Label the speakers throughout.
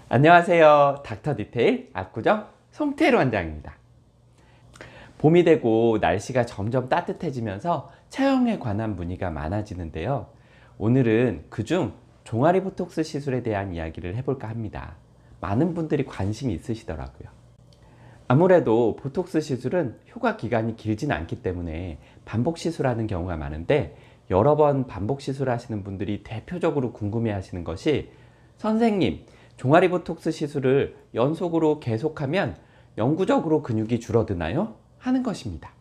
Speaker 1: 안녕하세요. 닥터 디테일 압구정 송태일 원장입니다. 봄이 되고 날씨가 점점 따뜻해지면서 체형에 관한 문의가 많아지는데요. 오늘은 그중 종아리 보톡스 시술에 대한 이야기를 해볼까 합니다. 많은 분들이 관심이 있으시더라고요. 아무래도 보톡스 시술은 효과 기간이 길진 않기 때문에 반복 시술하는 경우가 많은데, 여러 번 반복 시술하시는 분들이 대표적으로 궁금해 하시는 것이, 선생님, 종아리 보톡스 시술을 연속으로 계속하면 영구적으로 근육이 줄어드나요? 하는 것입니다.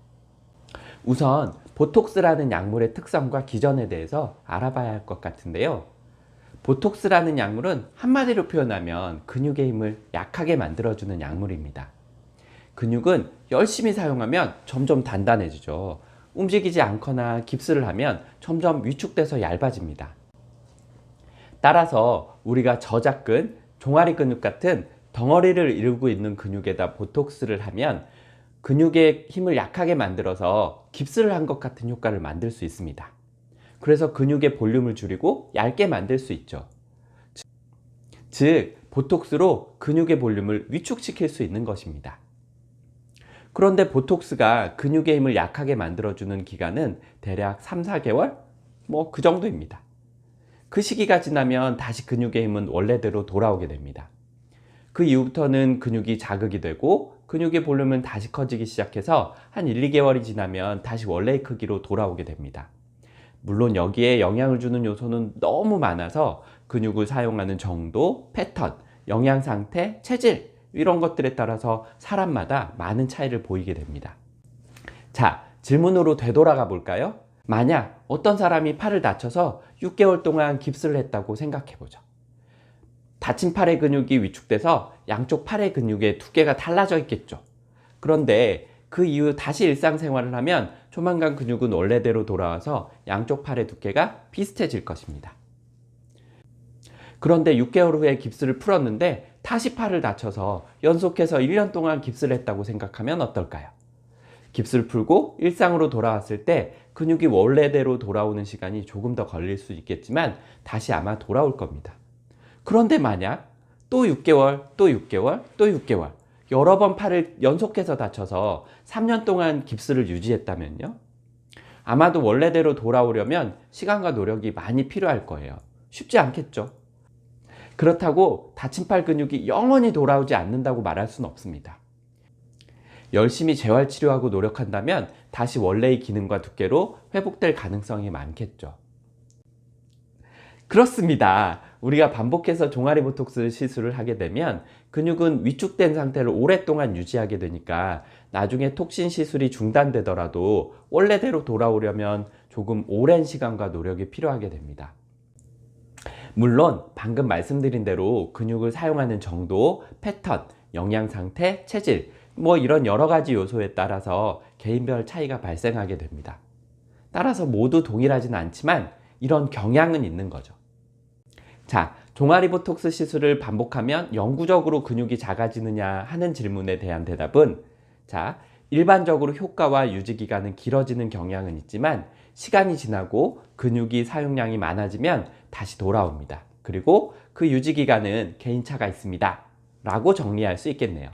Speaker 1: 우선 보톡스라는 약물의 특성과 기전에 대해서 알아봐야 할 것 같은데요. 보톡스라는 약물은 한마디로 표현하면 근육의 힘을 약하게 만들어주는 약물입니다. 근육은 열심히 사용하면 점점 단단해지죠. 움직이지 않거나 깁스를 하면 점점 위축돼서 얇아집니다. 따라서 우리가 저작근, 종아리 근육 같은 덩어리를 이루고 있는 근육에다 보톡스를 하면 근육의 힘을 약하게 만들어서 깁스를 한 것 같은 효과를 만들 수 있습니다. 그래서 근육의 볼륨을 줄이고 얇게 만들 수 있죠. 즉, 보톡스로 근육의 볼륨을 위축시킬 수 있는 것입니다. 그런데 보톡스가 근육의 힘을 약하게 만들어주는 기간은 대략 3-4개월? 그 정도입니다. 그 시기가 지나면 다시 근육의 힘은 원래대로 돌아오게 됩니다. 그 이후부터는 근육이 자극이 되고 근육의 볼륨은 다시 커지기 시작해서 한 1-2개월이 지나면 다시 원래의 크기로 돌아오게 됩니다. 물론 여기에 영향을 주는 요소는 너무 많아서 근육을 사용하는 정도, 패턴, 영양 상태, 체질 이런 것들에 따라서 사람마다 많은 차이를 보이게 됩니다. 자, 질문으로 되돌아가 볼까요? 만약 어떤 사람이 팔을 다쳐서 6개월 동안 깁스를 했다고 생각해 보죠. 다친 팔의 근육이 위축돼서 양쪽 팔의 근육의 두께가 달라져 있겠죠. 그런데 그 이후 다시 일상생활을 하면 조만간 근육은 원래대로 돌아와서 양쪽 팔의 두께가 비슷해질 것입니다. 그런데 6개월 후에 깁스를 풀었는데 다시 팔을 다쳐서 연속해서 1년 동안 깁스를 했다고 생각하면 어떨까요? 깁스를 풀고 일상으로 돌아왔을 때 근육이 원래대로 돌아오는 시간이 조금 더 걸릴 수 있겠지만 다시 아마 돌아올 겁니다. 그런데 만약 또 6개월, 또 6개월, 또 6개월 여러 번 팔을 연속해서 다쳐서 3년 동안 깁스를 유지했다면요? 아마도 원래대로 돌아오려면 시간과 노력이 많이 필요할 거예요. 쉽지 않겠죠? 그렇다고 다친 팔 근육이 영원히 돌아오지 않는다고 말할 수는 없습니다. 열심히 재활치료하고 노력한다면 다시 원래의 기능과 두께로 회복될 가능성이 많겠죠. 그렇습니다. 우리가 반복해서 종아리 보톡스 시술을 하게 되면 근육은 위축된 상태를 오랫동안 유지하게 되니까 나중에 톡신 시술이 중단되더라도 원래대로 돌아오려면 조금 오랜 시간과 노력이 필요하게 됩니다. 물론 방금 말씀드린 대로 근육을 사용하는 정도, 패턴, 영양 상태, 체질 이런 여러 가지 요소에 따라서 개인별 차이가 발생하게 됩니다. 따라서 모두 동일하지는 않지만 이런 경향은 있는 거죠. 자, 종아리 보톡스 시술을 반복하면 영구적으로 근육이 작아지느냐 하는 질문에 대한 대답은, 일반적으로 효과와 유지 기간은 길어지는 경향은 있지만 시간이 지나고 근육이 사용량이 많아지면 다시 돌아옵니다. 그리고 그 유지 기간은 개인차가 있습니다. 라고 정리할 수 있겠네요.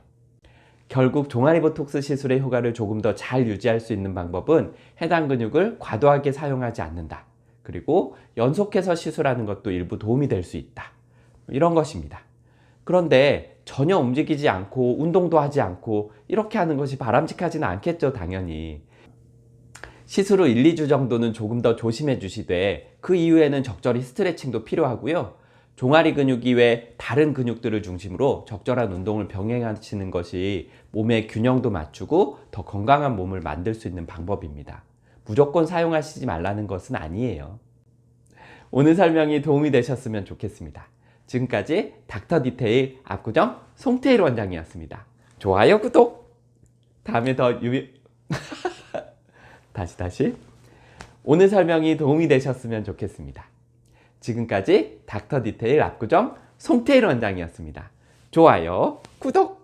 Speaker 1: 결국 종아리 보톡스 시술의 효과를 조금 더 잘 유지할 수 있는 방법은 해당 근육을 과도하게 사용하지 않는다. 그리고 연속해서 시술하는 것도 일부 도움이 될 수 있다. 이런 것입니다. 그런데 전혀 움직이지 않고 운동도 하지 않고 이렇게 하는 것이 바람직하지는 않겠죠, 당연히. 시술 후 1-2주 정도는 조금 더 조심해 주시되 그 이후에는 적절히 스트레칭도 필요하고요. 종아리 근육 이외 다른 근육들을 중심으로 적절한 운동을 병행하시는 것이 몸의 균형도 맞추고 더 건강한 몸을 만들 수 있는 방법입니다. 무조건 사용하시지 말라는 것은 아니에요. 오늘 설명이 도움이 되셨으면 좋겠습니다. 지금까지 닥터 디테일 압구정 송태일 원장이었습니다. 좋아요, 구독! 다음에 더 다시. 오늘 설명이 도움이 되셨으면 좋겠습니다. 지금까지 닥터 디테일 압구정 송태일 원장이었습니다. 좋아요, 구독!